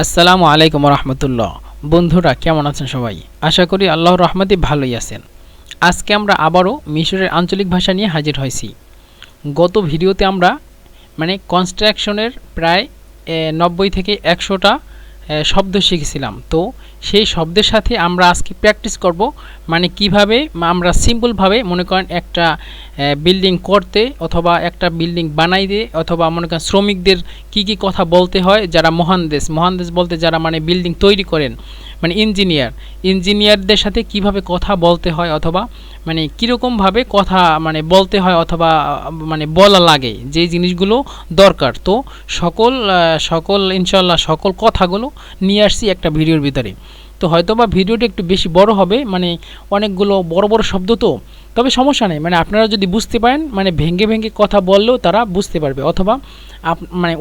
আসসালামু আলাইকুম রহমতুল্লাহ। বন্ধুরা কেমন আছেন সবাই? আশা করি আল্লাহর রহমতে ভালোই আছেন। আজকে আমরা আবারও মিশরের আঞ্চলিক ভাষা নিয়ে হাজির হয়েছি। গত ভিডিওতে আমরা কনস্ট্রাকশনের প্রায় 90 থেকে 100টা শব্দ শিখেছিলাম। তো সেই শব্দের সাথে আমরা আজকে প্র্যাকটিস করব, কিভাবে আমরা সিম্পলভাবে মনে করেন একটা বিল্ডিং করতে অথবা একটা বিল্ডিং বানাইতে অথবা মনে করেন শ্রমিকদের কি কথা বলতে হয়, যারা মহানদেশ বলতে যারা বিল্ডিং তৈরি করেন, ইঞ্জিনিয়ারদের সাথে কিভাবে কথা বলতে হয় অথবা কীরকমভাবে কথা বলতে হয় অথবা বলা লাগে, যে জিনিসগুলো দরকার। তো সকল ইনশাল্লাহ সকল কথাগুলো নিয়ে আসছি একটা ভিডিওর ভিতরে। তো হয়তোবা ভিডিওটা একটু বেশি বড় হবে, অনেকগুলো বড় বড় শব্দ, তো তবে সমস্যা নেই। আপনারা যদি বুঝতে পারেন, ভেঙে ভেঙে কথা বললেও তারা বুঝতে পারবে, অথবা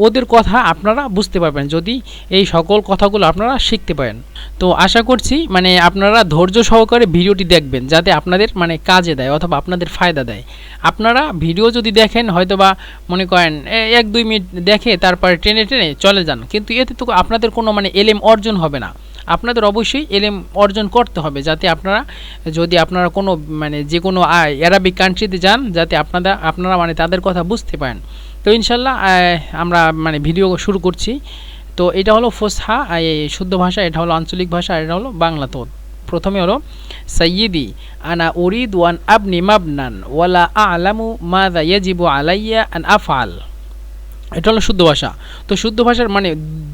ওদের কথা আপনারা বুঝতে পারবেন যদি এই সকল কথাগুলো আপনারা শিখতে পারেন। তো আশা করছি আপনারা ধৈর্য সহকারে ভিডিওটি দেখবেন, যাতে আপনাদের কাজে দেয় অথবা আপনাদের ফায়দা দেয়। আপনারা ভিডিও যদি দেখেন, হয়তোবা মনে করেন 1-2 মিনিট দেখে তারপরে টেনে টেনে চলে যান, কিন্তু এতে তো আপনাদের কোনো এলএম অর্জন হবে না। আপনাদের অবশ্যই এলএম অর্জন করতে হবে, যাতে আপনারা কোনো যে কোনো আরবিক কান্ট্রিতে যান, যাতে আপনারা তাদের কথা বুঝতে পারেন। তো ইনশাল্লাহ আমরা ভিডিও শুরু করছি। তো এটা হলো ফসহা, শুদ্ধ ভাষা, এটা হলো আঞ্চলিক ভাষা, এটা হলো বাংলা। তো প্রথমে হলো সাইয়্যিদি আনা উরিদ ওয়ান আবনি মাবনান ওয়ালা আলামু মাযা ইয়াজিবু আলাইয়া আন আফআল। এটা হলো শুদ্ধ ভাষা। তো শুদ্ধ ভাষার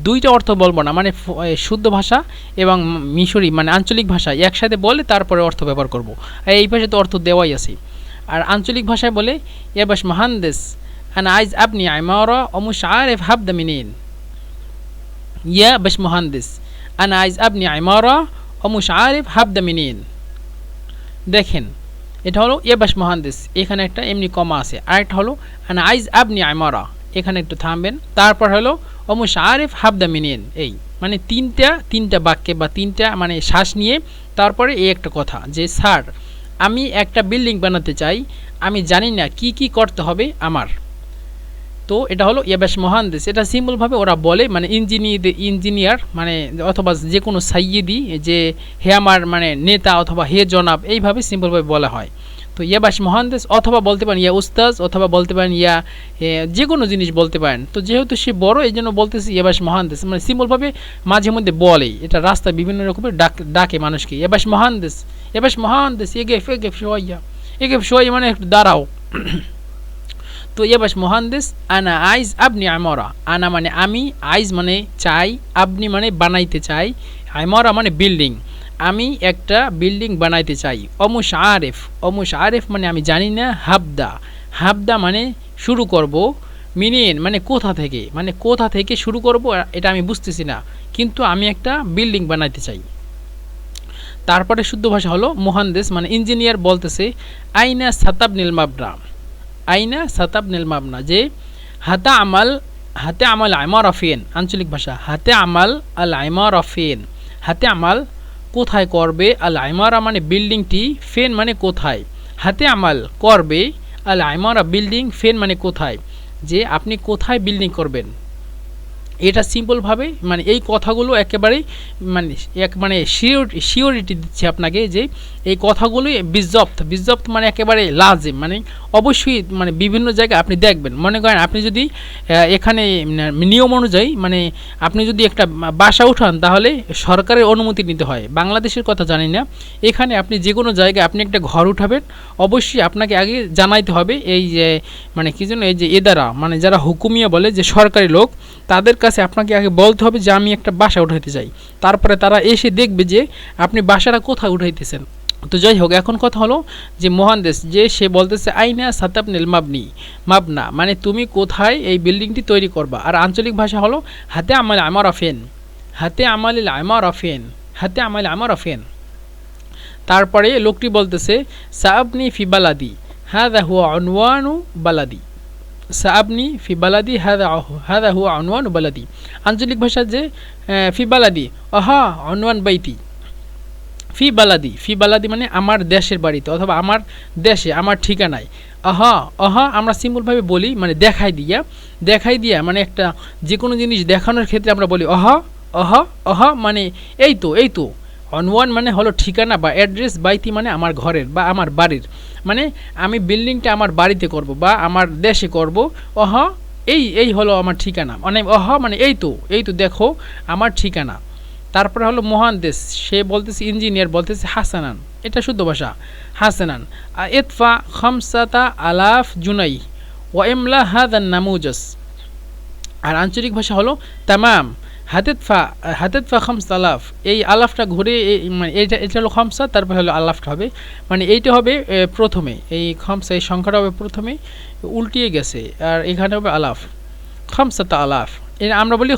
দুইটা অর্থ বলবো না, শুদ্ধ ভাষা এবং মিশরি আঞ্চলিক ভাষা একসাথে বলে তারপরে অর্থ ব্যবহার করব। এই ভাষায় তো অর্থ দেওয়াই আছে। আর আঞ্চলিক ভাষায় বলে ইয়াবাস মাহান্দেস আনা আইজ আপনি আইমারা ও মুশআরিফ হাবদা মিনিন। ইয়া বাস মুহান্দিস আনা আইজ আপনি আইমারা ও মুশআরিফ হাবদা মিনিন। দেখেন, এটা হলো ইয়াবাস মুহান্দিস, এখানে একটা এমনি কমা আছে। আরেকটা হলো আনা আইজ আপনি আইমারা, এখানে একটু থামবেন। তারপর হলো ও মুশআরিফ হাবদা মিনিন। এই তিনটা বাক্যে বা তিনটা শ্বাস নিয়ে তারপরে এই একটা কথা, যে স্যার আমি একটা বিল্ডিং বানাতে চাই, আমি জানি না কি করতে হবে আমার। তো এটা হলো ইয়াবাস মহান্দেশ। এটা সিম্পলভাবে ওরা বলে, ইঞ্জিনিয়ার অথবা যে কোনো সাইয়্যিদি, যে হে আমার নেতা অথবা হে জনাব, এইভাবে সিম্পলভাবে বলা হয়। তো ইয়াবাস মহান্দেশ, অথবা বলতে পারেন ইয়া উস্তাজ, অথবা বলতে পারেন ইয়া যে কোনো জিনিস বলতে পারেন। তো যেহেতু সে বড়, এই জন্য বলতেছি ইয়াবাস মহান্দেশ, সিম্পলভাবে মাঝে মধ্যে বলে। এটা রাস্তায় বিভিন্ন রকমের ডাকে মানুষকে, ইয়াবাস মহান্দেশ, ইয়াবাস মহান্দেশ, এগেফ শোয়া একটু দাঁড়াও। তো ইয়াবাস মহান্দেশ আনা আইজ আপনি আমরা। আনা আমি, আইজ চাই, আপনি বানাইতে চাই, আমরা বিল্ডিং, আমি একটা বিল্ডিং বানাইতে চাই। অমুশ আরেফ আমি জানি না। হাবদা শুরু করব। মিনিন কোথা থেকে শুরু করব, এটা আমি বুঝতেছি না, কিন্তু আমি একটা বিল্ডিং বানাইতে চাই। তারপরে শুদ্ধ ভাষা হলো মুহান্দিস, ইঞ্জিনিয়ার বলতেছে আইনা সাতাবনিল মাবনা, আইনা সাতাবনিল মাবনা, যে হাতে আমাল আইমারা ফিন। আঞ্চলিক ভাষা হাতে আমাল আল আইমারা ফিন। হাতে আমাল কোথায় করবে, আল আইমারা বিল্ডিংটি, ফেন কোথায়, হাতে আমাল করবে, আল আইমারা বিল্ডিং, ফেন কোথায়, যে আপনি কোথায় বিল্ডিং করবেন। এটা সিম্পলভাবে এই কথাগুলো একেবারেই শিওরিটি দিচ্ছে আপনাকে, যে এই কথাগুলোই বিজপ্ত একেবারে লাজিম, অবশ্যই বিভিন্ন জায়গায় আপনি দেখবেন। মনে করেন আপনি যদি এখানে নিয়ম অনুযায়ী আপনি যদি একটা বাসা উঠান, তাহলে সরকারের অনুমতি নিতে হয়। বাংলাদেশের কথা জানি না, এখানে আপনি যে কোনো জায়গায় আপনি একটা ঘর উঠাবেন, অবশ্যই আপনাকে আগে জানাইতে হবে এই যে কি জন্য, এই যে এদারা যারা হুকুমিয়া বলে, যে সরকারি লোক, তাদের কাছে আপনাকে আগে বলতে হবে যে আমি একটা বাসা উঠাইতে চাই। তারপরে তারা এসে দেখবে যে আপনি বাসাটা কোথায় উঠাইতেছেন। তো যাই হোক, এখন কথা হলো যে মহান্দেশ, যে সে বলতেছে আইনা সাতাবনিল মাবনা, তুমি কোথায় এই বিল্ডিংটি তৈরি করবা। আর আঞ্চলিক ভাষা হলো হাতে আমাল আমারা ফেন, হাতে আমালিল আমারা ফেন, হাতে আমাল আমারা ফেন। তারপরে লোকটি বলতেছে সাবনি ফি বালাদি হাদা হুয়া উনওয়ানু বালাদি। সাবনি ফি বালাদি হাদা হুয়া উনওয়ানু বালাদি। আঞ্চলিক ভাষা যে ফি বালাদি আহা উনওয়ান বাইতি। ফি বালাদি আমার দেশের বাড়িতে অথবা আমার দেশে, আমার ঠিকানায়। আহা আমরা সিম্পলভাবে বলি দেখাই দিয়া একটা যে কোনো জিনিস দেখানোর ক্ষেত্রে আমরা বলি অহ অহ মানে এই তো অনওয়ান মানে হলো ঠিকানা বা অ্যাড্রেস, বাইতি মানে আমার ঘরের বা আমার বাড়ির, মানে আমি বিল্ডিংটা আমার বাড়িতে করব বা আমার দেশে করব। অহ এই হলো আমার ঠিকানা, মানে অহ মানে এই তো দেখো আমার ঠিকানা। তারপরে হলো মহান্দেশ, সে বলতেছে ইঞ্জিনিয়ার বলতেছে হাসানান, এটা শুদ্ধ ভাষা হাসানান। ইদফা খামসাতা আলাফ জুনাই ওয়া ইমলা হাদান নামুজাস। আর আঞ্চলিক ভাষা হলো তামাম। হাতেদফা খামস আলাফ, এই আলাফটা ঘুরে মানে এটা হলো খামসা, তারপর হলো আলাফটা হবে, মানে এইটা হবে প্রথমে, এই খামসা এই সংখ্যাটা হবে প্রথমে, উল্টিয়ে গেছে, আর এখানে হবে আলাফ, খামসাতা আলাফ। আমরা বলি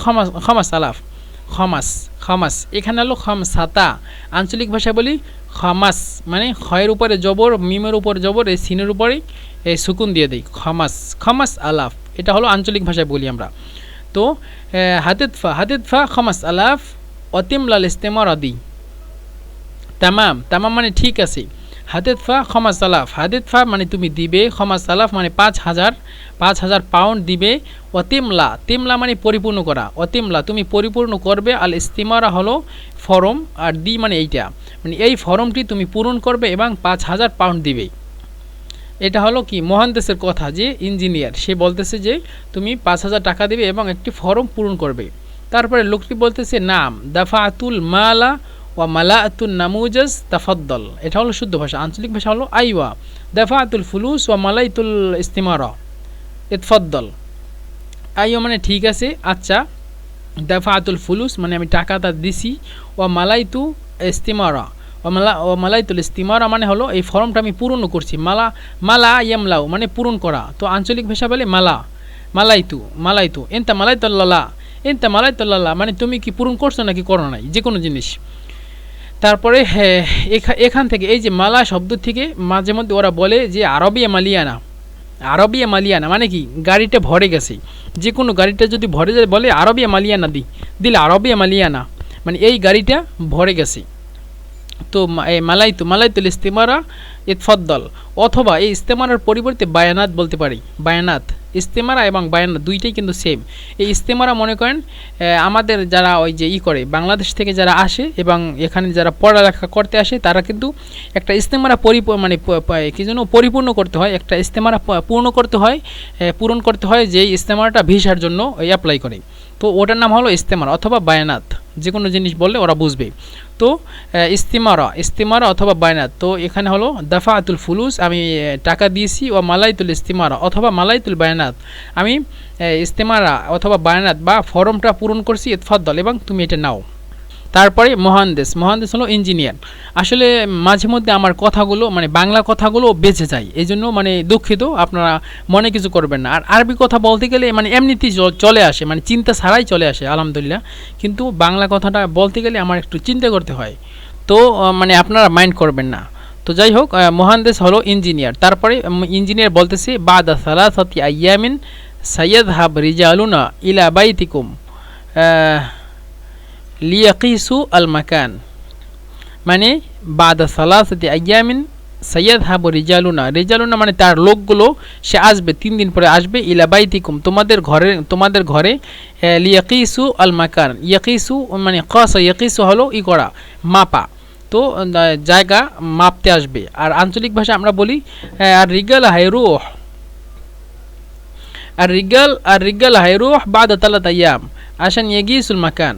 খমাস আলাফ, খমাস খমাস, এখানে হলো খামসাতা। আঞ্চলিক ভাষায় বলি খমাস, মানে খয়ের উপরে জবর, মিমের উপরে জবর, এই সিনের উপরে এই সুকুন দিয়ে দিই, খমাস খমাস আলাফ। এটা হলো আঞ্চলিক ভাষায় বলি আমরা। তো হাতেদফা খমাস আলাফ অতিমলাল ইস্তেমারা দি, তামাম তামাম মানে ঠিক আছে। হাতেদফা খমাস আলাফ, হাতেদফা মানে তুমি দিবে, খমাস আলাফ মানে 5,000 পাউন্ড দিবে। অতিমলা, তিমলা মানে পরিপূর্ণ করা, অতিমলা তুমি পরিপূর্ণ করবে, আল ইস্তিমারা হলো ফরম, আর দি মানে এইটা, মানে এই ফরমটি তুমি পূরণ করবে এবং 5,000 পাউন্ড দিবে। এটা হলো কি মহান্দেশের কথা, যে ইঞ্জিনিয়ার সে বলতেছে যে তুমি 5,000 টাকা দেবে এবং একটি ফর্ম পূরণ করবে। তারপরে লোকটি বলতেছে নাম দাফাতুল মালা ওয়া মালাতুন নামুজাজ তাফাদ্দল, এটা হলো শুদ্ধ ভাষা। আঞ্চলিক ভাষা হলো আইওয়া দাফাতুল ফুলুস ওয়া মালাইতুল ইস্তিমারা ইতফাদ্দল। আইওয়া মানে ঠিক আছে, আচ্ছা, দাফাতুল ফুলুস মানে আমি টাকাটা দিছি, ওয়া মালাইতু ইস্তিমারা মালাইতুল ইস্তিমারা মানে হলো এই ফর্মটা আমি পূরণ করছি। মালা ইয়ামলাউ মানে পূরণ করা, তো আঞ্চলিক ভাষা বলে মালাইতু এনতা মালাইতুল্লাহ মানে তুমি কি পূরণ করছো নাকি করো নাই, যে কোনো জিনিস। তারপরে হ্যাঁ, এখান থেকে এই যে মালা শব্দ থেকে মাঝে মধ্যে ওরা বলে যে আরবিয়া মালিয়ানা মানে কি গাড়িটা ভরে গেছে, যে কোনো গাড়িটা যদি ভরে যায় বলে আরবিয়া মালিয়ানা দিলে আরবিয়া মালিয়ানা, মানে এই গাড়িটা ভরে গেছে। তো মালাইতুল ইস্তেমারা ইতফাদ্দল, অথবা এই ইস্তেমারার পরিবর্তে বায়ানাত বলতে পারি। বায়ানাত, ইস্তেমারা এবং বায়ানাত দুইটাই কিন্তু সেম। এই ইস্তেমারা মনে করেন আমাদের যারা ওই যে করে বাংলাদেশ থেকে যারা আসে এবং এখানে যারা পড়ালেখা করতে আসে, তারা কিন্তু একটা ইস্তেমারা মানে কি যেন পরিপূর্ণ করতে হয়, একটা ইস্তেমারা পূরণ করতে হয় যে ইস্তেমারাটা ভিসার জন্য অ্যাপ্লাই করে, তো ওটার নাম হলো ইস্তেমারা অথবা বায়ানাত। যে কোনো জিনিস বললে ওরা বুঝবে। তো ইস্তিমারা অথবা বায়নাত, তো এখানে হলো দাফাতুল ফুলুস আমি টাকা দিয়েছি, ও মালাইতুল ইস্তিমারা অথবা মালাইতুল বায়নাত আমি ইস্তিমারা অথবা বায়নাত বা ফর্মটা পূরণ করছি, ইতফাদ্দল এবং তুমি এটা নাও। তারপরে মহান্দেশ হলো ইঞ্জিনিয়ার। আসলে মাঝে মধ্যে আমার কথাগুলো মানে বাংলা কথাগুলো বেঁচে যায়, এই জন্য মানে দুঃখিত, আপনারা মনে কিছু করবেন না। আর আরবি কথা বলতে গেলে মানে এমনিতেই চলে আসে, মানে চিন্তা ছাড়াই চলে আসে আলহামদুলিল্লাহ, কিন্তু বাংলা কথাটা বলতে গেলে আমার একটু চিন্তা করতে হয়, তো মানে আপনারা মাইন্ড করবেন না। তো যাই হোক, মহান্দেশ হলো ইঞ্জিনিয়ার। তারপরে ইঞ্জিনিয়ার বলতেছে বাদা সালাসাতি আইয়ামিন সাইয়াযহাব রিজালুনা ইলা বাইতিকুম লিয়াকিসু আল মাকান, মানে বাদা সালাসাতি আইয়ামিন সাইয়াযহাবু রিজালুনা মানে তার লোকগুলো সে আসবে 3 দিন পরে আসবে, ইলা বাইতিকুম তোমাদের ঘরে লিয়াকিসু আল মাকান, ইয়াকিসু মানে কাসা ইয়াকিসু হলো করা মাপা, তো জায়গা মাপতে আসবে। আর আঞ্চলিক ভাষা আমরা বলি আর রিগাল হায়রুহ বাদা 3 আইয়াম আশান ইয়াগিসুল মাকান।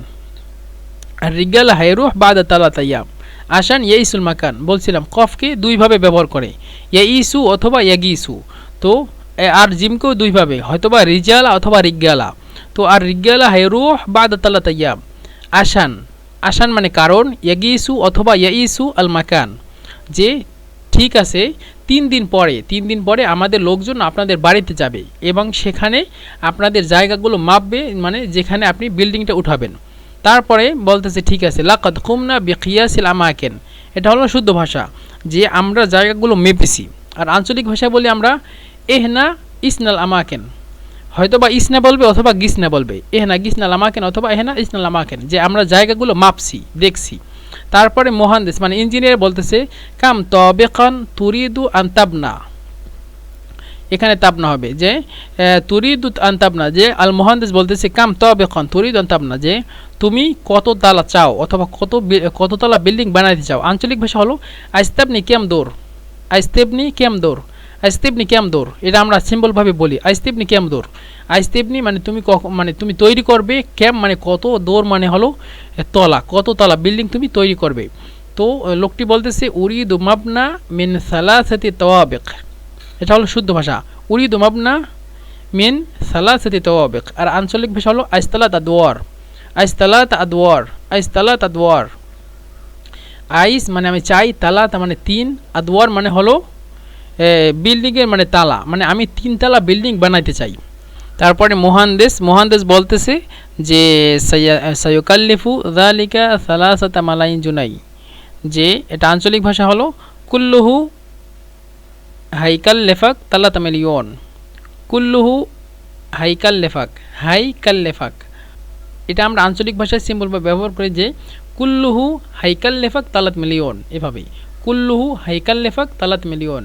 রিগাল হায়রুহ বাদা 3 আইয়াম আশান ইয়াইসুল মাকান, বলছিলাম কফকে দুইভাবে ব্যবহার করে, ইয়াইসু অথবা ইয়াগিসু, তো আর জিমকেও দুইভাবে, হয়তোবা রিজালা অথবা রিগালা। তো আর রিগালা হায়রুহ বাদা 3 আইয়াম আশান মানে কারণ, ইয়াগিসু অথবা ইয়াইসু আল মাকান, যে ঠিক আছে 3 দিন পরে আমাদের লোকজন আপনাদের বাড়িতে যাবে এবং সেখানে আপনাদের জায়গাগুলো মাপবে, মানে যেখানে আপনি বিল্ডিংটা উঠাবেন। তারপরে বলতেছে ঠিক আছে লাকাদ কুমনা বিকিয়াসিল আমাকিন, এটা হলো শুদ্ধ ভাষা যে আমরা জায়গাগুলো মেপেছি। আর আঞ্চলিক ভাষায় বলি আমরা এহনা ইসনাল আমাকিন, হয়তোবা ইসনা বলবে অথবা গিসনা বলবে, এহনা গিসনাল আমাকিন অথবা এহনা ইসনাল আমাকিন, যে আমরা জায়গাগুলো মাপছি দেখছি। তারপরে মহান্দেশ মানে ইঞ্জিনিয়ার বলতেছে কাম তবেকান তুরিদু আনতাবনা, এখানে তাবনা হবে যে তুরিদু আন তাবনা, যে আল মুহাদ্দিস বলতেছে কাম তাবিকান তুরিদু আন তাবনা, যে তুমি কত তালা চাও অথবা কত তালা বিল্ডিং বানাইতে চাও। আঞ্চলিক ভাষা হলো আইস্তাবনি কেম দৌর, আইস্তেবনি কেম দৌর, আইস্তেবনি কেম দৌর। এটা আমরা সিম্পলভাবে বলি আইস্তেবনি কেম দৌর। আইস্তেবনি মানে তুমি মানে তুমি তৈরি করবে, ক্যাম মানে কত, দৌড় মানে হলো তলা, কত তলা বিল্ডিং তুমি তৈরি করবে। তো লোকটি বলতেছে উরিদু মাবনা মিন সালাসাতি তাওয়াবিক, এটা হলো শুদ্ধ ভাষা উরিদু মাবনা মিন সালাসাতি তাওয়াবিক। আর আঞ্চলিক ভাষা হলো আইস্তালাত আদওয়ার, আইস্তালাত আদওয়ার, আইস্তালাত আদওয়ার। আইস মানে আমি চাই, তালাত মানে তিন, আদওয়ার মানে হলো বিল্ডিংয়ের মানে তালা, মানে আমি 3 তালা বিল্ডিং বানাইতে চাই। তারপরে মোহান্দেস বলতেছে যে সায়ুকাল্লিফু যালিকা সালাসাতা মালাইন জুনাই, যে এটা আঞ্চলিক ভাষা হলো কুল্লুহু হাইকাল লেফাক 3 মিলিয়ন, কুল্লুহু হাইকাল লেফাক। এটা আমরা আঞ্চলিক ভাষায় সিম্পলভাবে ব্যবহার করি যে কুল্লুহু হাইকাল লেফাক 3 মিলিয়ন, এভাবেই কুল্লুহু হাইকাল লেফাক 3 মিলিয়ন,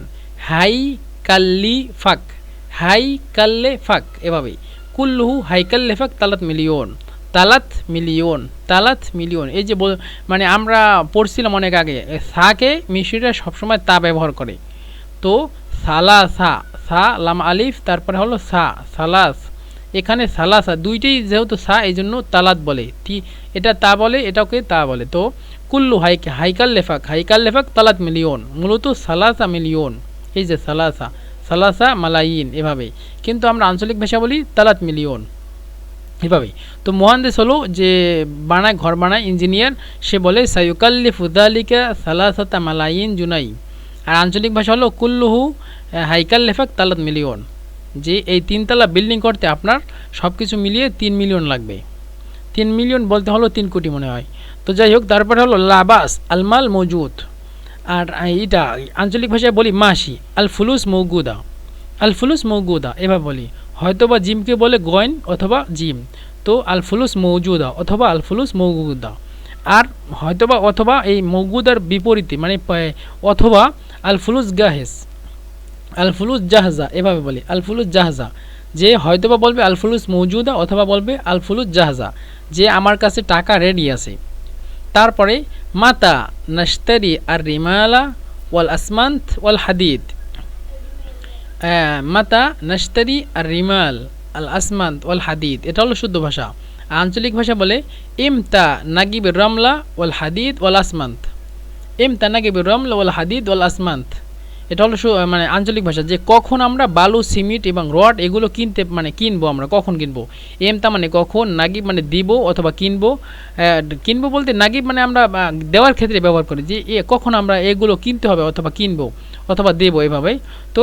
হাইকাল্লেফাক এভাবেই কুল্লুহু হাইকাল্লেফাক 3 মিলিয়ন, তালাত মিলিয়ন। এই যে মানে আমরা পড়ছিলাম অনেক আগে, সাকে মিশরিরা সবসময় তা ব্যবহার করে। তো সালাসা, সা লাম আলিফ তারপরে হলো সালাস, এখানে সালাসা দুইটাই যেহেতু সা এই জন্য তালাত বলে, এটা তা বলে, এটাকে তা বলে। তো কুল্লু হাইকাল্লেফাক 3 মিলিয়ন, মূলত সালাসা মিলিয়ন, এই যে সালাসা মালাইন এভাবে, কিন্তু আমরা আঞ্চলিক ভাষা বলি 3 মিলিয়ন এভাবেই। তো মুহান্দিস হলো যে ঘর বানায় ইঞ্জিনিয়ার, সে বলে সায়ুকাল্লিফু যালিকা সালাসাতা মালাইন জুনাই। আর আঞ্চলিক ভাষা হলো কুল্লুহু হাইকাল্লেফাক 3 মিলিয়ন, যে এই 3 তলা বিল্ডিং করতে আপনার সব কিছু মিলিয়ে 3 মিলিয়ন লাগবে। 3 মিলিয়ন বলতে হলো 3 কোটি মনে হয়। তো যাই হোক, তারপরে হলো লাবাস আলমাল মৌজুদ। আর এটা আঞ্চলিক ভাষায় বলি মাসি আল ফুলুস মৌগুদা এভাবে বলি, হয়তোবা জিমকে বলে গয়ন অথবা জিম। তো আল ফুলুস মৌজুদা অথবা আল ফুলুস মৌগুদা। আর হয়তোবা অথবা এই মৌগুদার বিপরীতে মানে অথবা আল ফুলুস জাহাজা এভাবে বলি, আল ফুলুস জাহাজা, যে হয়তোবা বলবে আল ফুলুস মৌজুদা অথবা বলবে আল ফুলুস জাহাজা, যে আমার কাছে টাকা রেডি আছে। তারপরে মাতা নাশতারি আর রিমালা ওয়াল আসমান্ত ওয়াল হাদিদ, মাতা নাশতারি আর রিমাল আল আসমান্ত ওয়াল হাদিদ, এটা হলো শুদ্ধ ভাষা। আঞ্চলিক ভাষা বলে ইমতা নাগিব রমলা ওয়াল হাদিদ ওয়াল আসমান্ত, ইমতা নাগিব রমলা ওয়াল হাদিদ ওয়াল আসমান্ত, এটা হলো মানে আঞ্চলিক ভাষা, যে কখন আমরা বালু সিমেন্ট এবং রড এগুলো কিনবো, আমরা কখন কিনবো। এমতা মানে কখন, নাগিব মানে দিব অথবা কিনবো বলতে নাগিব মানে আমরা দেওয়ার ক্ষেত্রে ব্যবহার করি, যে কখন আমরা এগুলো কিনতে হবে অথবা কিনবো অথবা দেবো এভাবে। তো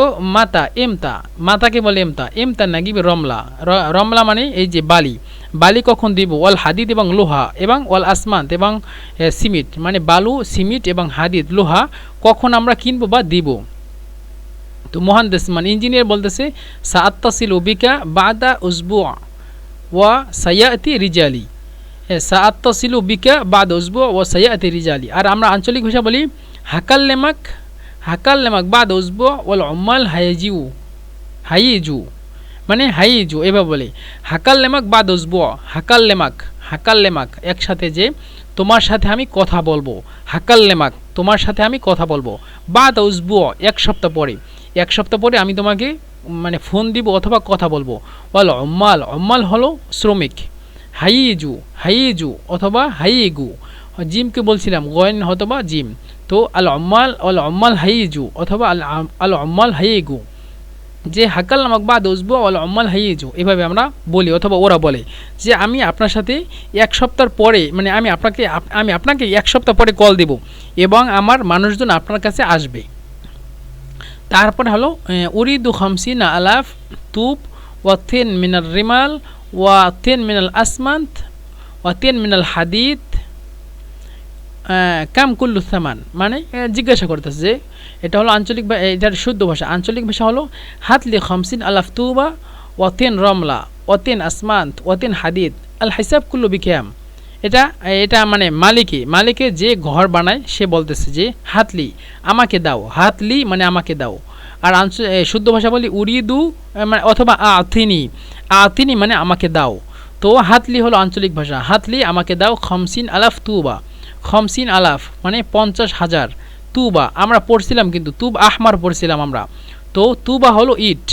মাতাকে বলে এমতা নাগিব রমলা মানে এই যে বালি কখন দিব, ওয়াল হাদিদ এবং লোহা এবং ওয়াল আসমান্ত এবং সিমেন্ট মানে বালু সিমেন্ট এবং হাদিদ লোহা কখন আমরা কিনবো বা দিব। তো মুহান্দিস মানে ইঞ্জিনিয়ার বলতেছে সাআত্তাসিলু বিকা বাদা উসবু ওয়া সায়াতি রিজালি, সাআত্তাসিলু বিকা বাদা উসবু ওয়া সায়াতি রিজালি। আর আমরা আঞ্চলিক ভাষা বলি হাকাল্লেমাক বাদা উসবু ওয়াল উম্মাল হাইজু মানে হাইজু এভাবে বলে, হাকাল্লেমাক বাদা উসবু, হাকাল্লেমাক একসাথে, যে তোমার সাথে আমি কথা বলবো, হাকাল্লেমাক তোমার সাথে আমি কথা বলবো, বাদা উসবু এক সপ্তাহ পরে আমি তোমাকে মানে ফোন দিব অথবা কথা বলবো। ওয়াল উম্মাল হলো শ্রমিক, হাইজু অথবা হাইগু, জিমকে বলছিলাম গয়ন অথবা জিম। তো আল উম্মাল হাইজু অথবা আল উম্মাল হাইগু, যে হাকাল নামক বা দোসবু আল উম্মাল হাইজু এভাবে আমরা বলি অথবা ওরা বলে, যে আমি আপনার সাথে 1 সপ্তাহ পরে মানে আমি আপনাকে 1 সপ্তাহ পরে কল দেব এবং আমার মানুষজন আপনার কাছে আসবে। তারপরে হলো উরিদু 50 আলাফ তুব ওয়া 10 মিনাল রিমাল ওয়া 10 মিনাল আসমান্ত ওয়া 10 মিনাল হাদিদ কাম কুল্লু সামান, মানে জিজ্ঞাসা করতেছে যে এটা হলো আঞ্চলিক বা এটার শুদ্ধ ভাষা। আঞ্চলিক ভাষা হলো হাতলি 50 আলাফ তুবা ওয়া 10 রমলা ওয়া 10 আসমান্ত ওয়া 10 হাদিদ আল হিসাব কুল্লু বিকাম। এটা মানে মালিকে যে ঘর বানায় সে বলতেছে যে হাতলি আমাকে দাও, হাতলি মানে আমাকে দাও, আর শুদ্ধ ভাষা বলি উরিদু মানে অথবা আতিনি, আতিনি মানে আমাকে দাও। তো হাতলি হলো আঞ্চলিক ভাষা, হাতলি আমাকে দাও। খমসিন আলাফ তুবা, খমসিন আলাফ মানে 50,000। তুবা আমরা পড়ছিলাম কিন্তু তুব আহমার পড়ছিলাম আমরা, তো তুবা হলো ইট।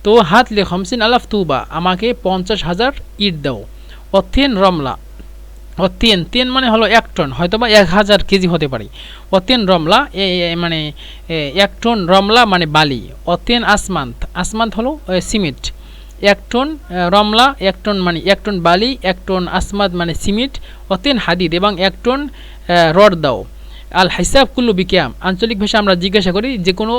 তো হাতলি খমসিন আলাফ তুবা আমাকে 50,000 ইট দাও। অথেন রমলা, অত্যেন তেন মানে হলো 1 টন, হয়তো বা 1000 কেজি হতে পারে। অত্যেন রমলা মানে 1 টন রমলা মানে বালি। অত্যেন আসমান্ত, আসমান্ত হলো সিমেন্ট। 1 টন রমলা 1 টন মানে 1 টন বালি, 1 টন আসমাদ মানে সিমেন্ট। অত্যেন হাদিদ এবং 1 টন রড দাও। আল হিসাব কুল্লু বিকিয়াম, আঞ্চলিক ভাষা আমরা জিজ্ঞাসা করি যে কোনো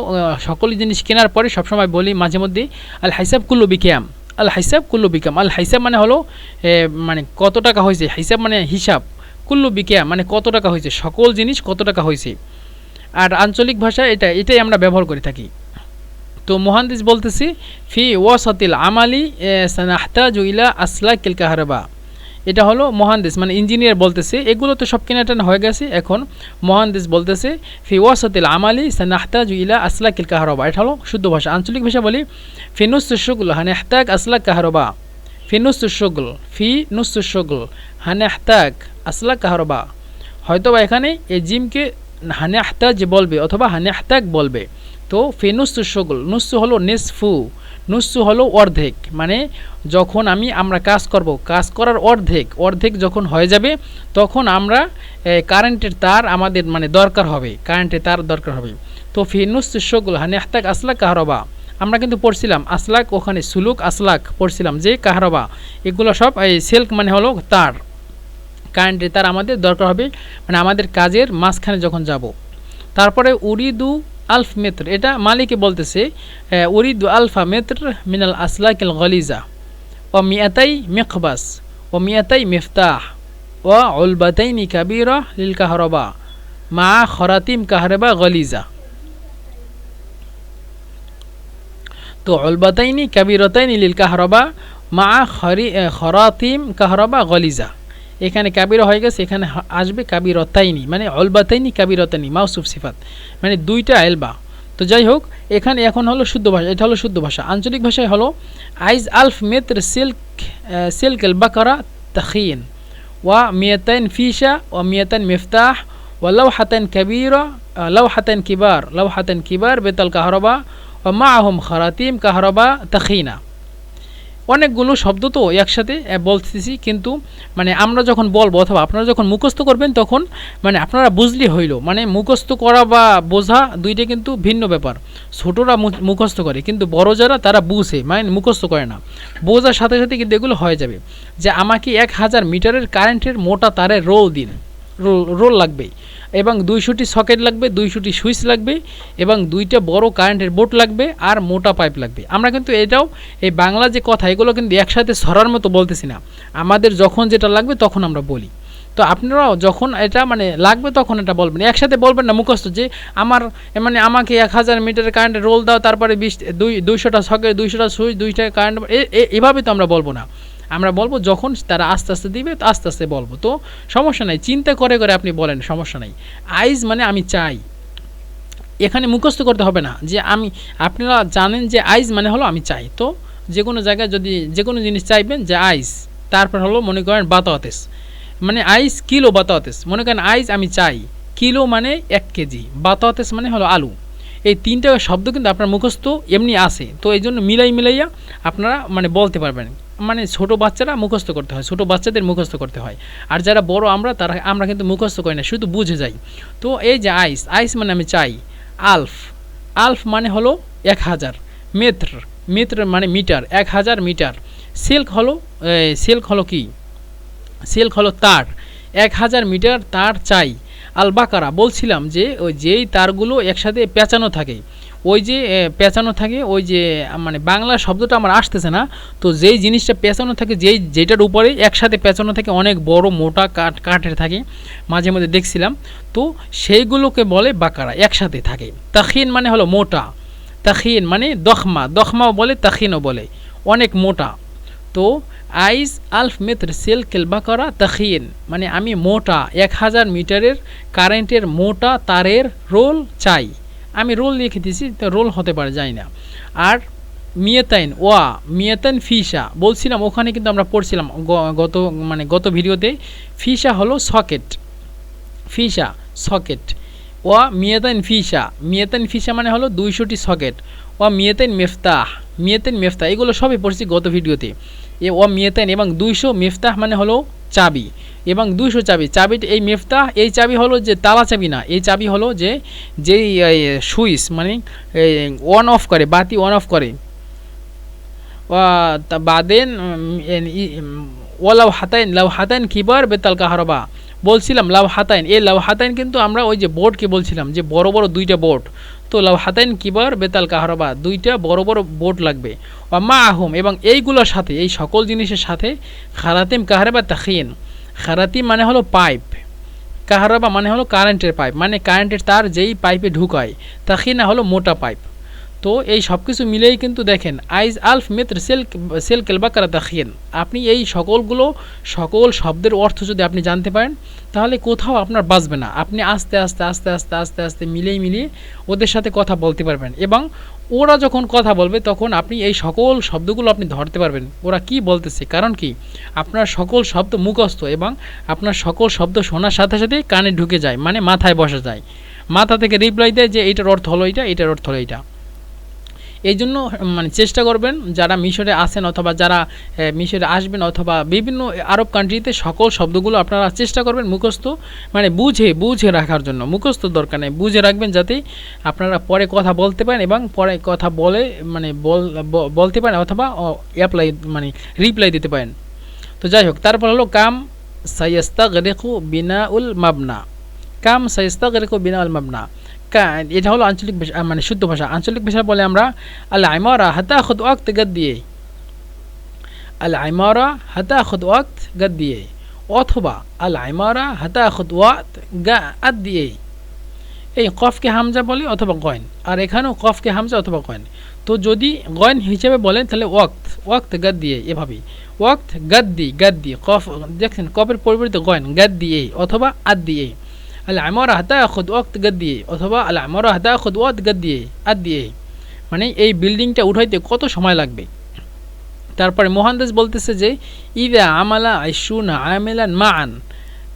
সকল জিনিস কেনার পরে সবসময় বলি মাঝে মধ্যে আল হিসাব কুল্লু বিকিয়াম, আল হিসাব কুল্লু বিকাম। আল হিসাব মানে হলো মানে কত টাকা হয়েছে, হিসাব মানে হিসাব, কুল্লু বিকিয়াম মানে কত টাকা হয়েছে, সকল জিনিস কত টাকা হয়েছে। আর আঞ্চলিক ভাষা এটাই আমরা ব্যবহার করে থাকি। তো মুহান্দিস বলতেছি ফি ওয়াসাতিল আমালি সানাহতাজু ইলা আসলাকিল কাহরাবা, এটা হলো মুহান্দিস মানে ইঞ্জিনিয়ার বলতেছে, এগুলো তো সব কেনাটানা হয়ে গেছে। এখন মুহান্দিস বলতেছে ফি ওয়াসাতিল আমালি সানাহতাজু ইলা আসলাকিল কাহরাবা, এটা হলো শুদ্ধ ভাষা। আঞ্চলিক ভাষা বলি ফি নুসুশ শুগল হানাহতাজ আসলাক কাহরাবা, ফি নুসুশ শুগল, ফি নুসুশ শুগল হানাহতাজ আসলাক কাহরাবা। হয়তো বা এখানে এই জিমকে হানাহতাজ বলবে অথবা হানাহতাজ বলবে। তো ফি নুসুশ শুগল, নুসু হলো নিসফু, নুসু হলো অর্ধেক, মানে যখন আমরা কাজ করব, কাজ করার অর্ধেক যখন হয়ে যাবে তখন আমরা কারেন্টের তার আমাদের মানে দরকার হবে, কারেন্টের তার দরকার হবে। তো ফি নুসু শুগল হানাহতাজ আসলাক কাহরাবা, আমরা কিন্তু পড়ছিলাম আসলাক, ওখানে সুলুক আসলাক পড়ছিলাম যে কাহরাবা, এগুলো সব এই সেলক মানে হলো তার, কারেন্টের তার আমাদের দরকার হবে মানে আমাদের কাজের মাঝখানে যখন যাব। তারপরে উরিদু আলফ মিত্র, এটা মালিকে বলতেছে উরিদু আলফা মিত্র মিনাল আসলাকিল গলিজা ও মিয়াতাই মিকবাস ও মিয়াতাই মিফতাহ ও উলবাতাইনি কাবিরা লিল কাহরাবা মা খরাতিম কাহরাবা গলিজা। তো উলবাতাইনি কাবিরতাইনি লিল কাহরাবা মা খরাতিম কাহরাবা গলিজা, এখানে কাবিরা হয়ে গেছে, এখানে আসবে কাবিরতাইনি মানে উলবাতাইনি কাবিরতাইনি মাউসুফ সিফাত মানে দুইটা এলবা। তো যাই হোক এখানে এখন হলো শুদ্ধ ভাষা, এটা হলো শুদ্ধ ভাষা। আঞ্চলিক ভাষায় হলো আইজ আলফ মিত্র সিল্ক এল বাকারা তাখিন ওয়া মিয়াতাইন ফিশা ওয়া মিয়াতাইন মিফতাহ ওয়া লাওহাতাইন কাবিরা লাওহাতাইন কিবার বেতাল কাহরাবা ওয়া মাআহুম খারাতিম কাহরাবা তাখিনা। অনেকগুলো শব্দ তো একসাথে বলতেছি, কিন্তু মানে আমরা যখন বলবো অথবা আপনারা যখন মুখস্থ করবেন তখন মানে আপনারা বুঝলি হইল, মানে মুখস্থ করা বা বোঝা দুইটা কিন্তু ভিন্ন ব্যাপার। ছোটরা মুখস্থ করে কিন্তু বড় যারা তারা বুঝে মানে মুখস্থ করে না, বোঝার সাথে সাথে কিন্তু এগুলো হয়ে যাবে। যে আমাকে 1000 মিটারের কারেন্টের মোটা তারের রোল লাগবে এবং 200টি সকেট লাগবে, 200টি সুইচ লাগবে এবং 2টা বড় কারেন্টের বোর্ড লাগবে আর মোটা পাইপ লাগবে। আমরা কিন্তু এটাও এই বাংলা যে কথা এগুলো কিন্তু একসাথে ছড়ার মতো বলতেছি না, আমাদের যখন যেটা লাগবে তখন আমরা বলি। তো আপনারাও যখন এটা মানে লাগবে তখন এটা বলবেন, একসাথে বলবেন না মুখস্থ যে মানে আমাকে 1000 মিটারের কারেন্টের রোল দাও, তারপরে 200টা সকেট, 200টা সুইচ, 2টা কারেন্ট, এভাবে তো আমরা বলবো না। আমরা বলবো যখন তারা আস্তে আস্তে দিবে তো আস্তে আস্তে বলবো। তো সমস্যা নাই, চিন্তা করে আপনি বলেন, সমস্যা নাই। আইজ মানে আমি চাই, এখানে মুখস্থ করতে হবে না যে আপনারা জানেন যে আইজ মানে হলো আমি চাই। তো যে কোনো জায়গায় যদি যে কোনো জিনিস চাইবেন যে আইজ, তারপর হলো মনে করেন বাতাওয়াতেস মানে আইজ কিলো বাতাওয়াতেস, মনে করেন আইজ আমি চাই, কিলো মানে 1 কেজি, বাতাওয়াতেস মানে হলো আলু। এই 3টা শব্দ কিন্তু আপনার মুখস্থ এমনি আসে, তো এই জন্য মিলাইয়া আপনারা মানে বলতে পারবেন। মানে ছোট বাচ্চারা মুখস্থ করতে হয়, ছোট বাচ্চাদের মুখস্থ করতে হয়, আর যারা বড় আমরা কিন্তু মুখস্থ করি না, শুধু বুঝে যাই। তো এই যে আইস মানে আমি চাই, আলফ মানে হলো 1000, মিত্র মানে মিটার, 1000 মিটার। সিল্ক হলো কি, সিল্ক হলো তার, 1000 মিটার তার চাই। আল বাকারা বলছিলাম যে ওই যেই তারগুলো একসাথে পেঁচানো থাকে, ওই যে পেঁচানো থাকে, ওই যে মানে বাংলা শব্দটা আমার আসতেছে না, তো যেই জিনিসটা পেঁচানো থাকে, যেটার উপরে একসাথে পেঁচানো থাকে, অনেক বড় মোটা কাঠের থাকে, মাঝে মধ্যে দেখছিলাম, তো সেইগুলোকে বলে বাকারা, একসাথে থাকে। তাখিন মানে হলো মোটা, তাখিন মানে দখমাও বলে, তাখিনও বলে, অনেক মোটা। তো আইজ আলফ মিত্র সিল্কেল বাকারা তাখিন মানে আমি মোটা 1000 মিটারের কারেন্টের মোটা তারের রোল চাই। আমি রোল লিখে দিয়েছি, তো রোল হতে পারে, জানি না। আর মিয়াতাইন ফিসা বলছিলাম, ওখানে কিন্তু আমরা পড়ছিলাম গত ভিডিওতে। ফিসা হলো সকেট, ফিসা সকেট। মিয়াতাইন ফিসা মানে হলো 200টি সকেট। মিয়াতাইন মেফতাহ এগুলো সবই পড়ছি গত ভিডিওতে। মিয়াতাইন এবং 200 মেফতাহ মানে হলো চাবি, এবং 200 চাবি এই মেফতাহ, এই চাবি হলো যে তালা চাবি না, এই চাবি হলো যেই সুইচ মানে অন অফ করে, বাতি অন অফ করে। বাদেন লাউ হাতাইন কিবার বেতাল কাহারবা বলছিলাম। লাউ হাতাইন, এই লাউ হাতাইন কিন্তু আমরা ওই যে বোর্ডকে বলছিলাম যে বড় বড় 2টা বোর্ড। তো লাউ হাতাইন কিবার বেতাল কাহারবা 2টা বড় বড় বোর্ড লাগবে। মা আহম এবং এইগুলোর সাথে, এই সকল জিনিসের সাথে খারাতিম কাহারবা তাখিন, খারাতিম মানে হলো পাইপ, কাহারবা মানে হলো কারেন্টের পাইপ, মানে কারেন্টের তার যেই পাইপে ঢুকায়, তাখিনা হলো মোটা পাইপ। তো এই সব কিছু মিলেই কিন্তু দেখেন আইজ আলফ মিত্র সেল কেলবা কারা তাখিন, আপনি এই সকল শব্দের অর্থ যদি আপনি জানতে পারেন তাহলে কোথাও আপনার বাঁচবে না। আপনি আস্তে আস্তে আস্তে আস্তে আস্তে আস্তে মিলিয়ে ওদের সাথে কথা বলতে পারবেন, এবং ওরা যখন কথা বলবে তখন আপনি এই সকল শব্দগুলো আপনি ধরতে পারবেন ওরা কি বলতেছে। কারণ কি, আপনার সকল শব্দ মুখস্থ, এবং আপনার সকল শব্দ শোনার সাথে সাথে কানে ঢুকে যায়, মানে মাথায় বসা যায়, মাথা থেকে রিপ্লাই দেয় যে এইটার অর্থ হলো এইটা, এইটার অর্থ হলো এইটা। এই জন্য মানে চেষ্টা করবেন যারা মিশরে আছেন অথবা যারা মিশরে আসবেন অথবা বিভিন্ন আরব কান্ট্রিতে, সকল শব্দগুলো আপনারা চেষ্টা করবেন মুখস্থ, মানে বুঝে রাখার জন্য। মুখস্থ দরকার নেই, বুঝে রাখবেন যাতে আপনারা পরে কথা বলতে পারেন, এবং পরে কথা বলে মানে বলতে পারেন অথবা রিপ্লাই দিতে পারেন। তো যাই হোক, তারপর হলো কাম সাইয়াস্তাগরিকু বিনাউল মাবনা। কাম সাইয়াস্তাগরিকু বিনাউল মাবনা, এটা হলো আঞ্চলিক ভাষা, মানে শুদ্ধ ভাষা। আঞ্চলিক ভাষা বলে আমরা আল ইমারা হাতাখুদ ওয়াক্ত গাদ্দিয়ে, আল ইমারা হাতাখুদ ওয়াক্ত গাদ্দিয়ে, অথবা আল ইমারা হাতাখুদ ওয়াক্ত গাদ্দিয়ে। এই কফকে হামজা বলে অথবা গয়ন, আর এখানেও কফকে হামজা অথবা গয়ন। তো যদি গয়ন হিসেবে বলেন তাহলে ওয়াক্ত গাদ্দিয়ে, এভাবেই ওয়াক্ত গাদ্দি কফ দেখছেন, কফের পরিবর্তে গয়ন গাদ্দিয়ে অথবা আদ্দিয়ে। আল ইমারা হাতাখুদ ওয়াক্ত গাদ্দিয়ে অথবা আল ইমারা হাতাখুদ ওয়াক্ত গাদ্দিয়ে আদ্দিয়ে, মানে এই বিল্ডিংটা উঠাইতে কত সময় লাগবে। তারপরে মুহাদ্দিস বলতেছে যে ইযা আমালা 20 আমিলান মান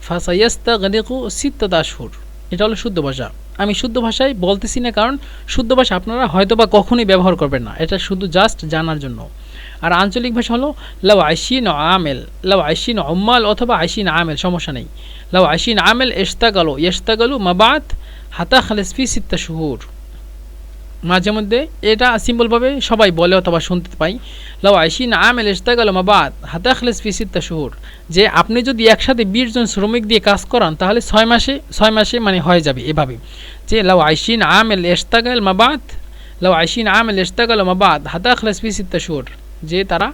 ফাসায়াস্তাগরিকু 6 আশহুর। এটা হলো শুদ্ধ ভাষা। আমি শুদ্ধ ভাষায় বলতেছি না, কারণ শুদ্ধ ভাষা আপনারা হয়তোবা কখনোই ব্যবহার করবেন না, এটা শুধু জাস্ট জানার জন্য। আর আঞ্চলিক ভাষা হলো লাউ 20 আমেল, লাউ 20 উম্মাল অথবা 20 আমেল, সমস্যা নেই। লাউ 20 আমেল ইশতাগালু মাবাদ হাতা খালিস ফি 6 শুহুর। মাঝে মধ্যে এটা সিম্পলভাবে সবাই বলে অথবা শুনতে পাই, লাউ 20 আমেল ইশতাগালু মাবাদ হাতা খালিস ফি 6 শুহুর, যে আপনি যদি একসাথে 20 জন শ্রমিক দিয়ে কাজ করান তাহলে 6 মাসে মানে হয়ে যাবে। এভাবে যে লাউ 20 আমেল ইশতাগাল মাবাদ, লাউ 20 আমেল ইশতাগালু মাবাদ হাতা খালিস ফি 6 শুহুর, যে তারা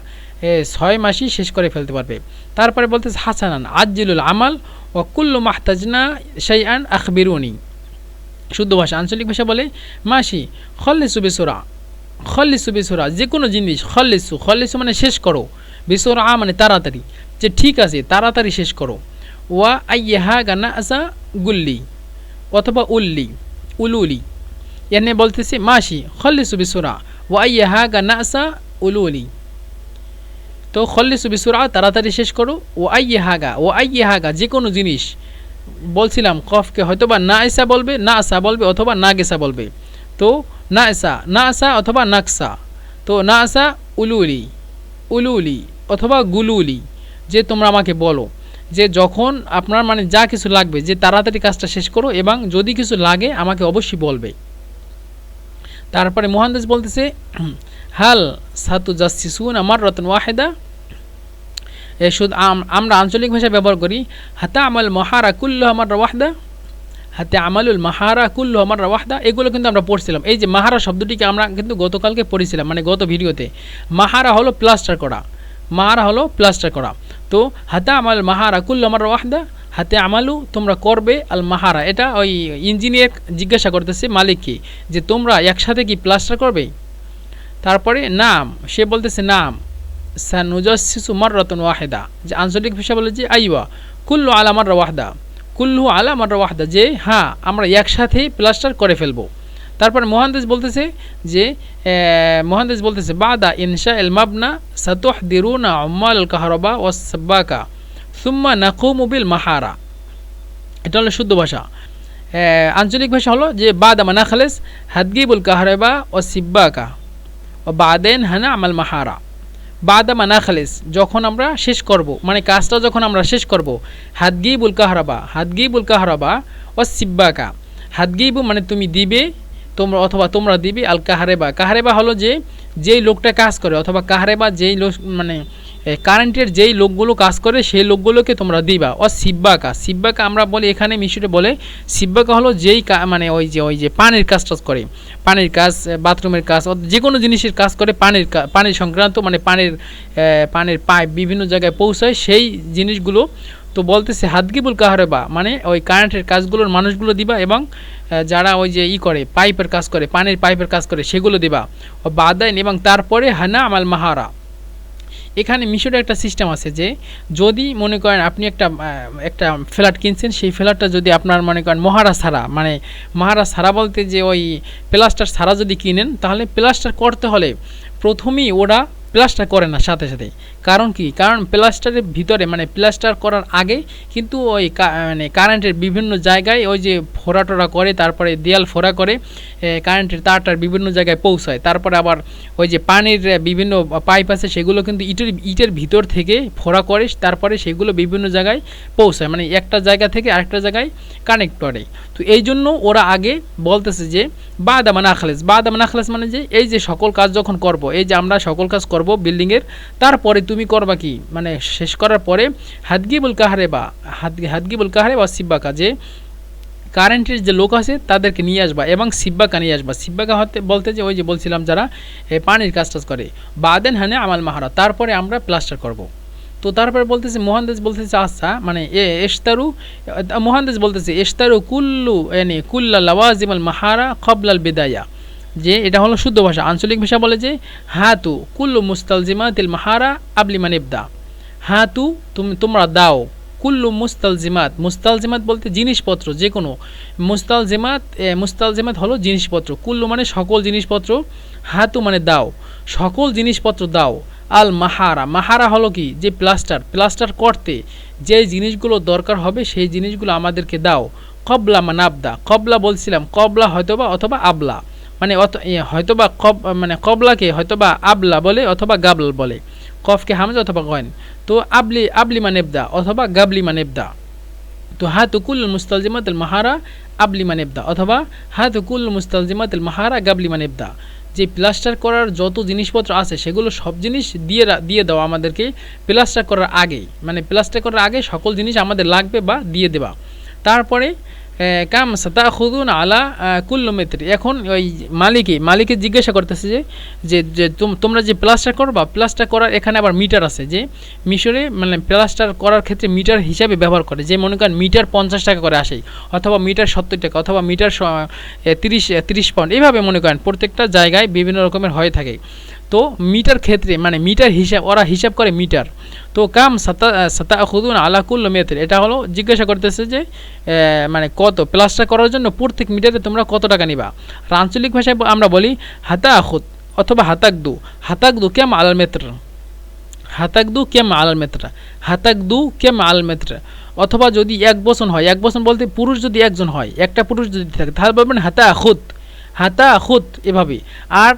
6 মাসই শেষ করে ফেলতে পারবে। তারপরে বলতেছে হাসানান আজ্জিলুল আমাল ওয়া কুল্লু মাহতাজনা শাইআন আখবিরুনি। শুদ্ধ ভাষা। আঞ্চলিক ভাষা বলে মাসি খল্লিসু বিসুরা, যে কোনো জিনিস খল্লিসু মানে শেষ করো, বিসুরা মানে তাড়াতাড়ি, যে ঠিক আছে তাড়াতাড়ি শেষ করো। ওয়া আইয়াহা গানা আসা গুল্লি অথবা উলুলি, এনে বলতেছে মাসি খল্লিসু বিসুরা ওয়া আইয়াহা গানা আসা উলুলি। তো খল্লিসু বিসুরা তাড়াতাড়ি শেষ করো, ও আইয়াহাগা যে কোনো জিনিস। বলছিলাম কফকে হয়তোবা না আসা বলবে অথবা না গেসা বলবে। তো না আসা অথবা নাকসা। তো না আসা উলুলি অথবা গুলুলি, যে তোমরা আমাকে বলো, যে যখন আপনার মানে যা কিছু লাগবে যে তাড়াতাড়ি কাজটা শেষ করো, এবং যদি কিছু লাগে আমাকে অবশ্যই বলবে। তারপরে মুহাদ্দিস বলতেছে হাল সাতুজাসসিসুনা মাররাতান ওয়াহিদা, শুধু আমরা আঞ্চলিক ভাষা ব্যবহার করি হাতা আমাল মাহারা কুল্লুহা মাররা ওয়াহদা, হাতে আমালুল মাহারা কুল্লুহা মাররা ওয়াহদা, এগুলো কিন্তু আমরা পড়ছিলাম। এই যে মাহারা শব্দটিকে আমরা কিন্তু গতকালকে পড়েছিলাম, মানে গত ভিডিওতে। মাহারা হলো প্লাস্টার করা। তো হাতা আমাল মাহারা কুল্লুহা মাররা ওয়াহদা, হাতে আমালু তোমরা করবে, আল মাহারা এটা ওই ইঞ্জিনিয়ার জিজ্ঞাসা করতেছে মালিককে যে তোমরা একসাথে কি প্লাস্টার করবে। তারপরে নাম, সে বলতেছে নাম সানুজাসসিসু মাররাতান ওয়াহিদা, যে আঞ্চলিক ভাষা বলে যে আইওয়া কুল্লু আলা মাররা ওয়াহদা, যে হ্যাঁ আমরা একসাথে প্লাস্টার করে ফেলবো। তারপর মুহাদ্দিস বলতেছে যে বাদা ইনশা এল মাবনা সাতুহদিরুনা উম্মাল কাহরাবা ওয়াস সাব্বাকা সুম্মা নাকুমু বিল মাহারা। এটা হলো শুদ্ধ ভাষা। আঞ্চলিক ভাষা হলো যে বাদা মানা খালেস হাদগিবুল কাহরাবা ও সিব্বাকা ও বাদেন হানা আমাল মাহারা। বাদা মানা খালেস যখন আমরা শেষ করব, মানে কাজটা যখন আমরা শেষ করব, হাদগিবুল কাহরাবা ও সিব্বাকা। হাদগিবু মানে তুমি দিবে, তোমরা অথবা তোমরা দিবে, আল কাহারেবা হলো যে যেই লোকটা কাজ করে, অথবা কাহারেবা যেই লোক মানে কারেন্টের যেই লোকগুলো কাজ করে সেই লোকগুলোকে তোমরা দিবা। ও সিব্বাকা আমরা বলি এখানে মিশরে বলে সিব্বাকা হলো যেই মানে ওই যে পানির কাজটা করে, পানির কাজ, বাথরুমের কাজ, যে কোনো জিনিসের কাজ করে, পানির সংক্রান্ত, মানে পানির পাইপ বিভিন্ন জায়গায় পৌঁছায় সেই জিনিসগুলো। তো বলতেছে হাদগিবুল কাহরেবা মানে ওই কারেন্টের কাজগুলোর মানুষগুলো দিবা, এবং যারা ওই যে করে পাইপের কাজ করে, পানির পাইপের কাজ করে সেগুলো দিবা। ও বাদাইন এবং তারপরে হানা আমাল মাহারা। এখানে মিশরে একটা সিস্টেম আছে যে যদি মনে করেন আপনি একটা ফ্ল্যাট কিনছেন, সেই ফ্ল্যাটটা যদি আপনার মনে করেন মহারা ছাড়া বলতে যে ওই প্লাস্টার ছাড়া যদি কিনেন, তাহলে প্লাস্টার করতে হলে প্রথমেই ওরা প্লাস্টার করে না সাথে সাথে। কারণ কি? কারণ প্লাস্টারের ভিতরে মানে প্লাস্টার করার আগে কিন্তু ওই মানে কারেন্টের বিভিন্ন জায়গায় ওই যে ফোড়া করে, তারপরে দেয়াল ফোড়া করে, কারেন্টের তারটার বিভিন্ন জায়গায় পৌঁছায়। তারপরে আবার ওই যে পানির বিভিন্ন পাইপ আছে সেগুলো কিন্তু ইটের ভিতর থেকে ফোড়া করে, তারপরে সেগুলো বিভিন্ন জায়গায় পৌঁছায়, মানে একটা জায়গা থেকে আরেকটা জায়গায় কানেক্ট করে। তো এই জন্য ওরা আগে বলতেছে যে বাদা মানা খালেস মানে যে এই যে সকল কাজ যখন করব, এই যে আমরা সকল কাজ করব বিল্ডিংয়ের, তারপরে তুমি করবা কি, মানে শেষ করার পরে হাদগিবুল কাহারে বা সিব্বাকা, যে কারেন্টের যে লোক আছে তাদেরকে নিয়ে আসবা এবং সিব্বাকা নিয়ে আসবা। সিব্বাকা হতে বলতে যে ওই যে বলছিলাম যারা পানির কাজ করে। বাদেন হানে আমাল মাহারা, তারপরে আমরা প্লাস্টার করব। তো তারপরে বলতেছে মুহাদ্দিস বলতেছে আচ্ছা মানে ইশতারু কুল্লা লাওয়াজিমাল মাহারা ক্বাবলাল বিদায়া, যে এটা হলো শুদ্ধ ভাষা। আঞ্চলিক ভাষা বলে যে হাতু কুল্লু মুস্তালজিমাতিল মাহারা আবলি মানিবদা। হাতু তোমরা দাও, কুল্লু মুস্তালজিমাত বলতে জিনিসপত্র, যে কোনো মুস্তালজিমাত হলো জিনিসপত্র, কুল্লু মানে সকল জিনিসপত্র, হাতু মানে দাও, সকল জিনিসপত্র দাও। আল মাহারা হলো কি, যে প্লাস্টার করতে যে জিনিসগুলো দরকার হবে সেই জিনিসগুলো আমাদেরকে দাও। কবলা মানাবদা, কবলা বলছিলাম, কবলা হয়তোবা অথবা আবলা, মানে হয়তোবা মানে কবলাকে হয়তোবা আবলা বলে অথবা গাবল বলে, কফকে হামজা অথবা গয়েন। তো আবলি মানেবদা অথবা গাবলি মানেবদা। তো হাতুকুল মুস্তালজিমাতুল মাহারা আবলি মানেবদা অথবা হাতুকুল মুস্তালজিমাতুল মাহারা গাবলি মানেবদা, যে প্লাস্টার করার যত জিনিসপত্র আছে সেগুলো সব জিনিস দিয়ে দাও আমাদেরকে প্লাস্টার করার আগেই, মানে প্লাস্টার করার আগে সকল জিনিস আমাদের লাগবে বা দিয়ে দেবা। তারপরে কাম সাতাখুদুন আলা কুল্লু মিত্র। এখন ওই মালিকে জিজ্ঞাসা করতেছে যে তোমরা যে প্লাস্টার করবা, প্লাস্টার করার এখানে আবার মিটার আছে, যে মিশরে মানে প্লাস্টার করার ক্ষেত্রে মিটার হিসাবে ব্যবহার করে, যে মনে করেন মিটার 50 টাকা করে আসে, অথবা মিটার 70 টাকা, অথবা মিটার 30 পাউন্ড, এইভাবে মনে করেন প্রত্যেকটা জায়গায় বিভিন্ন রকমের হয়ে থাকে। তো মিটার ক্ষেত্রে মানে মিটার হিসাব, ওরা হিসাব করে মিটার। তো কাম সাতাখুদুন আলা কুল্লু মিত্র, এটা হলো জিজ্ঞাসা করতেছে যে মানে কত প্লাস্টার করার জন্য প্রত্যেক মিটারে তোমরা কত টাকা নিবা। আঞ্চলিক ভাষায় আমরা বলি হাতাখুদ অথবা হাতাকদু কেম আলাল মিত্র, হাতাকদু কেম আলাল মিত্র। অথবা যদি এক বচন হয়, এক বচন বলতে পুরুষ যদি একজন হয়, একটা পুরুষ যদি থাকে তাহলে বলবেন হাতাখুদ এভাবে। আর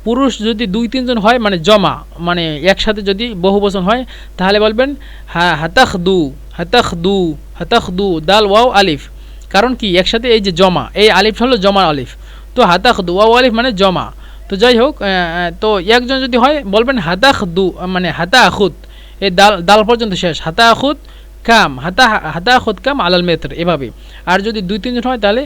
পুরুষ যদি 2-3 জন হয় মানে জমা, মানে একসাথে যদি বহু বচন হয় তাহলে বলবেন হাতাখদু দাল ওয়াও আলিফ। কারণ কি একসাথে এই যে জমা, এই আলিফ হলো জমা আলিফ, তো হাতাখদু ওয়াও আলিফ মানে জমা। তো যাই হোক, তো একজন যদি হয় বলবেন হাতাখদু মানে হাতাখুদ, এই দাল পর্যন্ত শেষ, হাতাখুদ কাম আলাল মেত্র এভাবে। আর যদি 2-3 জন হয় তাহলে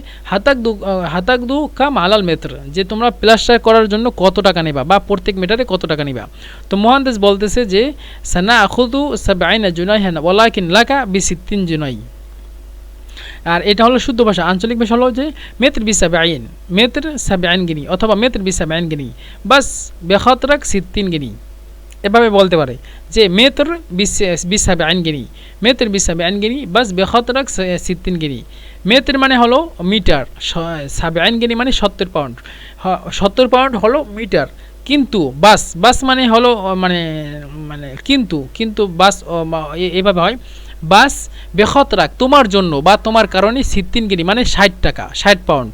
হাতাকদু কাম আলাল মেত্র, যে তোমরা প্লাস্টার করার জন্য কত টাকা নেবা বা প্রত্যেক মিটারে কত টাকা নেবা। তো মুহাদ্দিস বলতেছে যে সানা আখুদু 70 জুনাইহান ওয়ালাকিন লাকা বি60 জুনাই। আর এটা হলো শুদ্ধ ভাষা। আঞ্চলিক ভাষা হলো যে মেত্র বি70 গিনি অথবা মেত্র বি70 গিনি বাস বেখতরাক 60 গিনি। এভাবে বলতে পারে যে মেতর 20 70 গিনি, মেতর 20 70 গিনি বাস বেখতরাক 60 গিনি। মেতর মানে হলো মিটার, 70 গিনি মানে 70 পাউন্ড, 70 পাউন্ড হলো মিটার। কিন্তু বাস, বাস মানে হলো মানে মানে কিন্তু বাস এভাবে হয়, বাস বেখতরাক তোমার জন্য বা তোমার কারণে 60 গিনি মানে 60 টাকা, 60 পাউন্ড।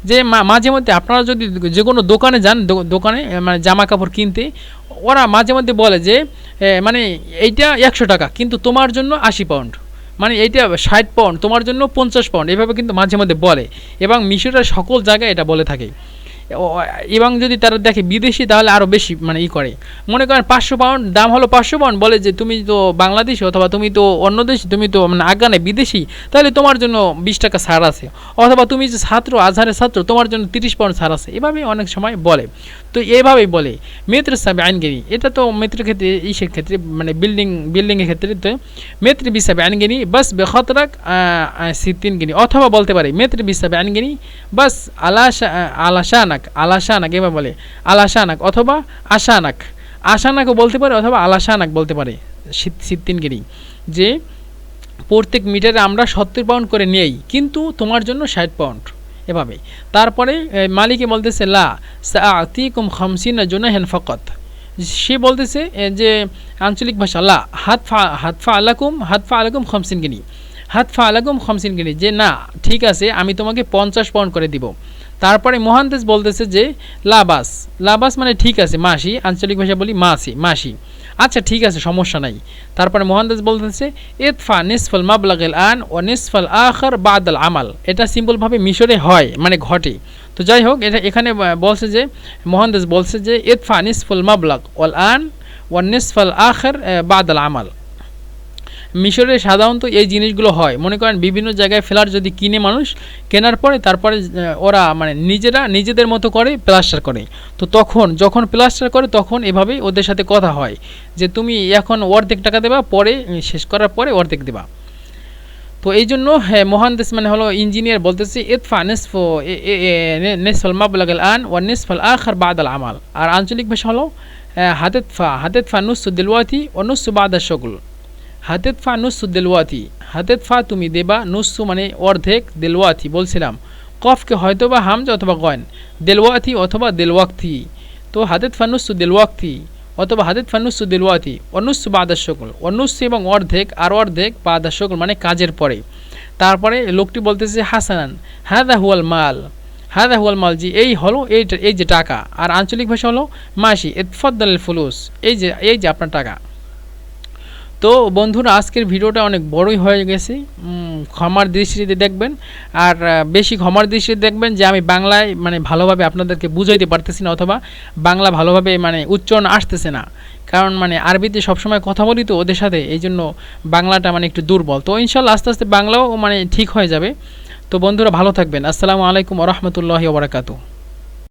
যে মাঝে মধ্যে আপনারা যদি যে কোনো দোকানে যান, দোকানে মানে জামা কাপড় কিনতে, ওরা মাঝে মধ্যে বলে যে মানে এইটা 100 টাকা কিন্তু তোমার জন্য 80 পাউন্ড, মানে এইটা 60 পাউন্ড তোমার জন্য 50 পাউন্ড, এভাবে কিন্তু মাঝে মধ্যে বলে এবং মিশরের সকল জায়গায় এটা বলে থাকে। এবং যদি তারা দেখে বিদেশি তাহলে আরও বেশি মানে করে, মনে করেন 500 পাউন্ড দাম হলো, 500 পাউন্ড বলে যে তুমি তো বাংলাদেশি অথবা তুমি তো অন্য দেশি, তুমি তো মানে আগানে বিদেশি, তাহলে তোমার জন্য 20 টাকা ছাড় আছে, অথবা তুমি যে ছাত্র আজহারের ছাত্র তোমার জন্য 30 পাউন্ড ছাড় আছে, এভাবে অনেক সময় বলে। তো এভাবেই বলে মেত্র সাবে আইনগিরি, এটা তো মেত্রের ক্ষেত্রে ইসের ক্ষেত্রে মানে বিল্ডিংয়ের ক্ষেত্রে তো মেত্র বিসাবে আইনগিরি বাস বেখতরাক 60 গিনি, অথবা বলতে পারে মেত্র বিসাবে আইনগিরি বাস আলাশানাক, আলাশানাক এভাবে বলে আলাশানাক, অথবা আশানাক, আশানাকও বলতে পারে অথবা আলাশানাক বলতে পারে 60 গিনি। যে প্রত্যেক মিটারে আমরা 70 পাউন্ড করে নেই কিন্তু তোমার জন্য 60 পাউন্ড, এভাবে। তারপরে মালিকে বলতেছে লা সাআতিকুম 50 জুনাহান ফাকাত, সে বলতেছে যে আঞ্চলিক ভাষা লা হাতফা আলাকুম 50 গিনি, হাতফা আলাকুম 50 গিনি, যে না ঠিক আছে আমি তোমাকে 50 পাউন্ড করে দিব। তারপরে মহান্দেশ বলতেছে যে লাবাস, লাবাস মানে ঠিক আছে মাসি, আঞ্চলিক ভাষা বলি মাসি, আচ্ছা ঠিক আছে সমস্যা নাই। তারপরে মহান্দেশ বলতেছে ইদফা নিসফাল মাবলাগিল আন ও নিসফাল আখর বাদাল আমাল, এটা সিম্পলভাবে মিশরে হয় মানে ঘটে। তো যাই হোক, এটা এখানে বলছে যে মহান্দেশ বলছে যে ইদফা নিসফুল মাবলাগ ওয়াল আন ওয়ান নিসফাল আখর বাদাল আমাল। মিশরে সাধারণত এই জিনিসগুলো হয়, মনে করেন বিভিন্ন জায়গায় ফ্ল্যাট যদি কিনে মানুষ, কেনার পরে তারপরে ওরা মানে নিজেদের মতো করে প্লাস্টার করে, তো তখন যখন প্লাস্টার করে তখন এভাবেই ওদের সাথে কথা হয় যে তুমি এখন অর্ধেক টাকা দেবা, পরে শেষ করার পরে অর্ধেক দেবা। তো এই জন্য মহান্দেশ মানে হলো ইঞ্জিনিয়ার বলতেছে ইদফা নিসফাল মাবলাগাল আন ওয়া নিসফাল আখর বাদাল আমাল। আর আঞ্চলিক ভাষা হলো হাতেদফা নুসু দিলওয়াতি ও নুসু বাদা শগুল, হাতেদফা নুসু দিলওয়াতি, হাতেদফা তুমি দেবা, নুসু মানে অর্ধেক, দিলওয়াতি বলছিলাম কফকে হয়তো বা হামজা অথবা গয়ন, দিলওয়াতি অথবা দিলওয়াক্তি, তো হাতেদফা নুসু দিলওয়াক্তি অথবা হাতেদফা নুসু দিলওয়াতি অনুসু বাদা শকুল, অনুসু এবং অর্ধেক আর অর্ধেক বাদা শকুল মানে কাজের পরে। তারপরে লোকটি বলতেছে হাসানান হাদা হুয়াল মাল, হাদা হুয়াল মাল, জি এই হলো এই যে টাকা। আর আঞ্চলিক ভাষা হলো মাসি ইতফাদ্দাল ফুলুস, এই যে আপনার টাকা। তো বন্ধুরা আজকের ভিডিওটা অনেক বড়ই হয়ে গেছে, ক্ষমার দৃষ্টিতে দেখবেন, আর বেশি ক্ষমার দৃষ্টিতে দেখবেন যে আমি বাংলায় মানে ভালোভাবে আপনাদেরকে বুঝাইতে পারতেছি না, অথবা বাংলা ভালোভাবে মানে উচ্চারণ আসতেছে না, কারণ মানে আরবিতে সবসময় কথা বলি তো ওদের সাথে, এই জন্য বাংলাটা মানে একটু দুর্বল। তো ইনশাল্লাহ আস্তে আস্তে বাংলাও মানে ঠিক হয়ে যাবে। তো বন্ধুরা ভালো থাকবেন, আসসালামু আলাইকুম ওয়া রাহমাতুল্লাহি ওয়া বারাকাতুহু।